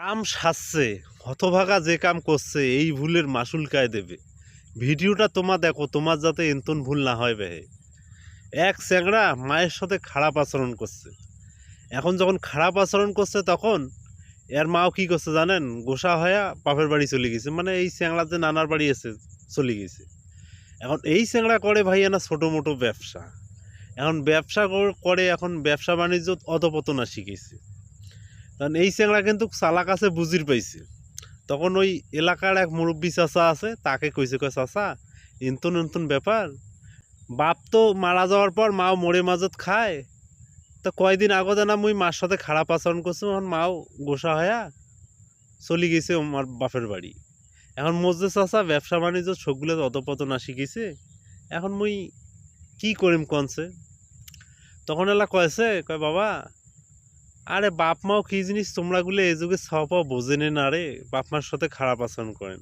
কাম সাজছে, হতভাগা যে কাম করছে এই ভুলের মাসুল কায় দেবে। ভিডিওটা তোমার দেখো, তোমার যাতে এন্তন ভুল না হয় বেহে। এক চ্যাংড়া মায়ের সাথে খারাপ আচরণ করছে। এখন যখন খারাপ আচরণ করছে তখন এর মাও কি করছে জানেন, গোসা হয়ে বাপের বাড়ি চলে গেছে। মানে এই চ্যাংড়া যে নানার বাড়ি এসে চলে গেছে। এখন এই চ্যাংড়া করে ভাই না ছোটো মোটো ব্যবসা। এখন ব্যবসা করে, এখন ব্যবসা বাণিজ্য অধপতনা শিখেছে। কারণ এই চ্যাংড়া কিন্তু চালাক আছে, বুঝির পাইছে। তখন ওই এলাকার এক মুরব্বী চাচা আছে, তাকে কইছে, কয় চাচা ইন্তন ইন্তন ব্যাপার, বাপ তো মারা যাওয়ার পর মাও মরে মাজত খায়, তো কয়দিন আগতে না মুই মার সাথে খারাপ আচরণ করছি, এখন মাও গোসা হয়া চলে গেছে আমার বাপের বাড়ি। এখন মসজিদ চাচা ব্যবসা বাণিজ্য সবগুলো অধপতনা শিখেছে, এখন মুই কি করিম কনছে। তখন এলা কয়েছে, কয় বাবা আরে বাপ মাও কি জিনিস তোমরাগুলো এই যুগে ছাওয়া বোঝেনে না রে, বাপ মার সাথে খারাপ আচরণ করেন।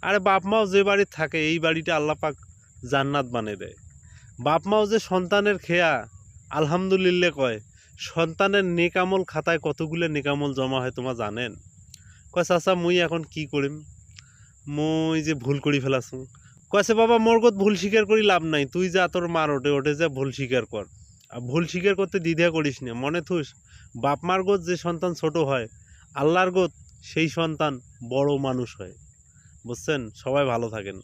আরে বাপ মাও যে বাড়ি থাকে এই বাড়িটা আল্লাহ পাক জান্নাত বানিয়ে দেয়। বাপ মাও যে সন্তানের খেয়া আলহামদুলিল্লাহ কয়, সন্তানের নেকামল খাতায় কতগুলো নেকামল জমা হয় তোমার জানেন। কয় চাচা মুই এখন কি করিম, মুই যে ভুল করি ফেলাছু। কয়েছে বাবা মোর গত ভুল স্বীকার করি লাভ নাই, তুই যা তোর মার ওঠে ওঠে যা ভুল স্বীকার কর। আর ভুল স্বীকার করতে দ্বিধা করিস না, মনে থুস বাপ মার গোত যে সন্তান ছোট হয়, আল্লাহর গোত সেই সন্তান বড় মানুষ হয়। বুঝছেন? সবাই ভালো থাকেন।